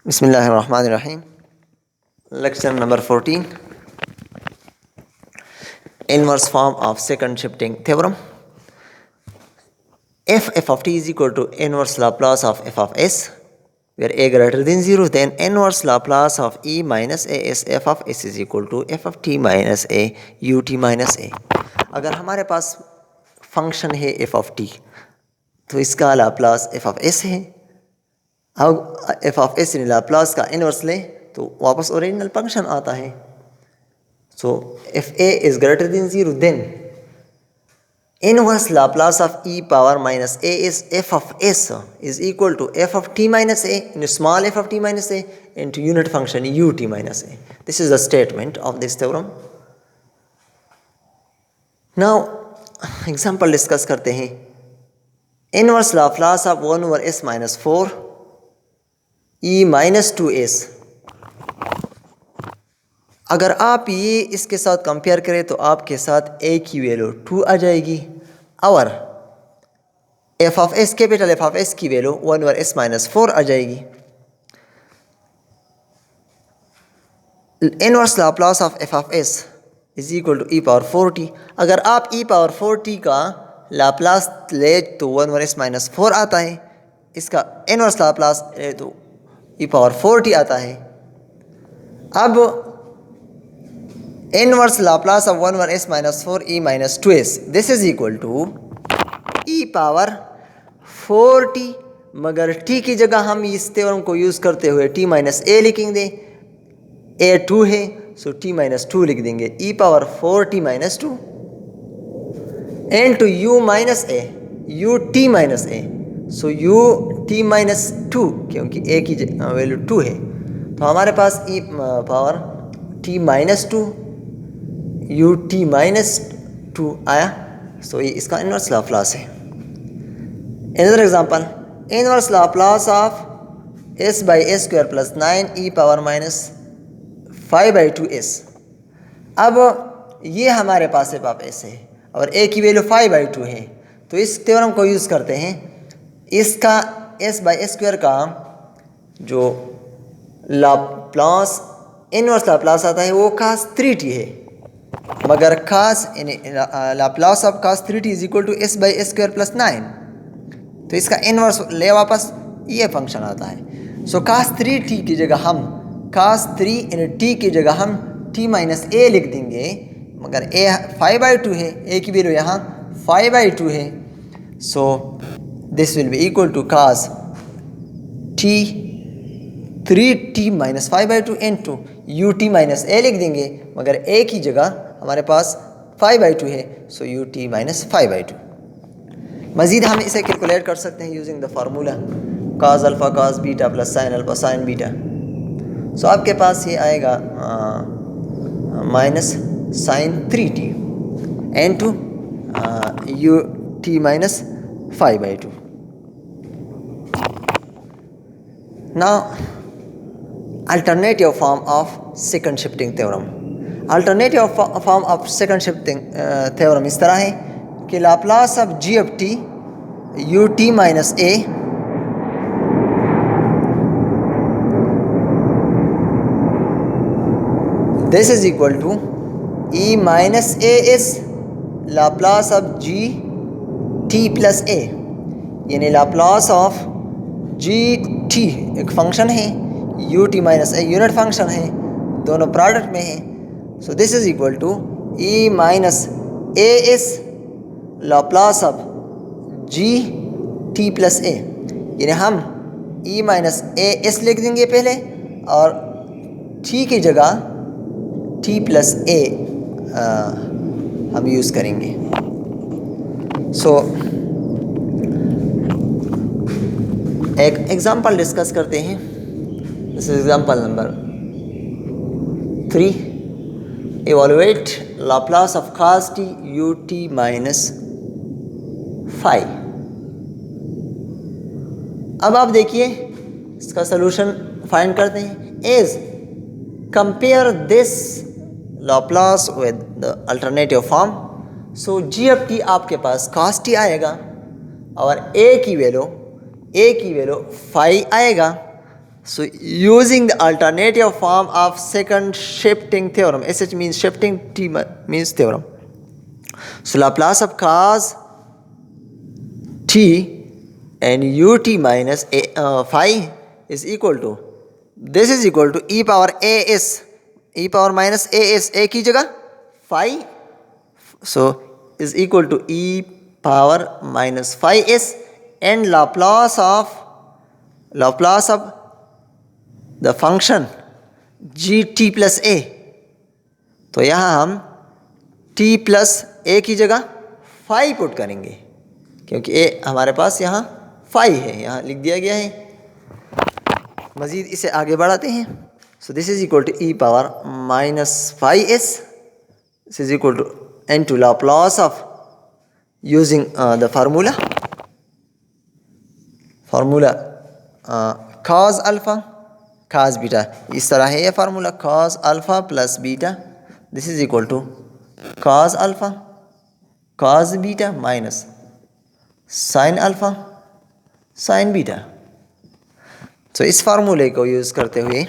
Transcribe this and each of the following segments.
Bismillahirrahmanirrahim. Lecture number 14. Inverse form of second shifting theorem. If f of t is equal to inverse Laplace of f of s, where a greater than 0, then inverse Laplace of e minus a is f of s is equal to f of t minus a ut minus a. अगर हमारे पास function है f of t, तो इसका Laplace f of s है. अब f of s ने Laplace का inverse ले तो वापस ओरिजिनल फंक्शन आता है. सो if a is greater than 0, then inverse Laplace of e power minus a is f of s is equal to f of t minus a in small f of t minus a into unit function ut minus a. This is the statement of this theorem. Now example discuss करते हैं. Inverse Laplace of 1 over s minus 4 e minus 2s. अगर आप ये इसके साथ compare करें तो आपके साथ a की वैल्यू 2 आ जाएगी और f of s capital f of s की वैल्यू 1 over s minus 4 आ जाएगी. Inverse Laplace of f of s is equal to e power 4t. अगर आप e पावर 4t का लाप्लास ले तो 1 over s minus 4 आता है. इसका इनवर्स लाप्लास ले तो e पावर 4t आता है. अब inverse Laplace of 1 over s minus 4 e minus 2s, this is equal to e power 4t. मगर t की जगह हम इस थ्योरम को यूज़ करते हुए t minus a लिखेंगे. a 2 है सो t minus 2 लिख देंगे. e power 4t minus 2 into u minus a ut minus a. So ut minus 2 क्योंकि a की वैल्यू 2 है तो हमारे पास e power t minus 2 ut minus 2 आया. सो ये इसका इनवर्स लाप्लास है. Another example, inverse Laplace of s by s square plus 9 e power minus 5 by 2s. अब ये हमारे पास f of s है और a की वैल्यू 5 by 2 है तो इस थ्योरम को यूज़ करते हैं. इसका s by s square का जो लाप्लास इनवर्स लाप्लास आता है वो cos 3t है. मगर cos Laplace of cos 3t is equal to s by s square plus 9. तो इसका इनवर्स ले वापस ये फंक्शन आता है. सो cos 3t की जगह हम cos 3 इन t की जगह हम t माइनस a लिख देंगे. मगर a 5 by 2 है, a की वैल्यू यहाँ 5 by 2 है. So this will be equal to cos t 3t minus 5 by 2 into ut minus a लिख देंगे. मगर a की जगह हमारे पास 5 by 2 है सो ut माइनस 5 by 2. मज़ीद हम इसे कैलकुलेट कर सकते हैं using the formula cos alpha cos beta plus sine alpha sine beta. So आपके पास ये आएगा minus sine 3t into ut minus 5 by 2. Now alternative form of second shifting theorem. Alternative form of second shifting theorem इस तरह है कि Laplace of g of t ut minus a this is equal to e minus a is Laplace of g t plus a. यानी Laplace of g t एक function है, ut minus a unit function है, दोनों product में है. So this is equal to e minus a s Laplace of g t plus a. यानी हम e minus A S लिख देंगे पहले और t की जगह t प्लस ए हम यूज़ करेंगे. सो एक एग्जांपल डिस्कस करते हैं. This is example number 3. Evaluate Laplace of cos t ut minus 5. अब आप देखिए इसका सलूशन फाइंड करते हैं. Is compare this Laplace with the alternative form. So g of t आपके पास cos t आएगा और a की वैल्यू 5 आएगा. So using the alternative form of second shifting theorem, SH means shifting, T means theorem. So Laplace of cos t and ut minus phi is equal to, this is equal to e power as, e power minus as, a की जगह phi, so is equal to e power minus phi s, and Laplace of the function gt plus a, तो यहाँ हम t plus a की जगह phi put करेंगे क्योंकि a हमारे पास यहाँ phi है, यहाँ लिख दिया गया है। मज़ीद इसे आगे बढ़ाते हैं। So this is equal to e power minus phi s, this is equal to n to Laplace of using the formula cos alpha cos beta, इस तरह है ये formula cos alpha plus beta, this is equal to cos alpha cos beta minus sin alpha sin beta। तो इस फार्मूले को use करते हुए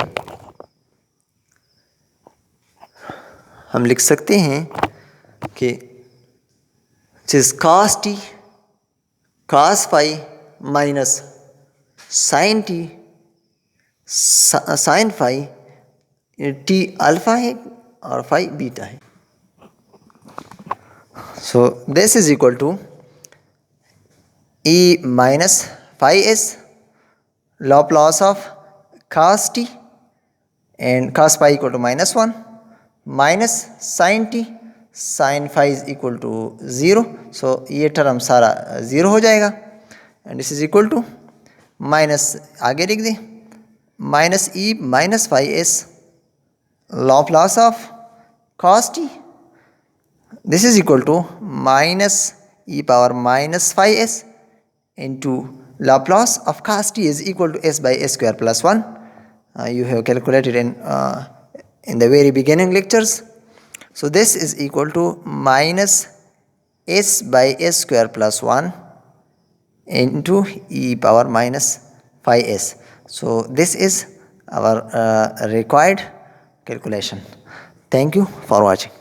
हम लिख सकते हैं कि चीज़ cos t cos phi minus sin t sin phi, t alpha है और phi बीटा है। So this is equal to e minus phi s Laplace of cos t and cos phi equal to -1 minus sin t sin phi is equal to 0, so ये term सारा 0 हो जाएगा and this is equal to minus, आगे लिख दें, minus e minus phi s Laplace of cos t, this is equal to minus e power minus phi s into Laplace of cos t is equal to s by s square plus 1. You have calculated in the very beginning lectures. So this is equal to minus s by s square plus 1 into e power minus phi s. So this is our required calculation. Thank you for watching.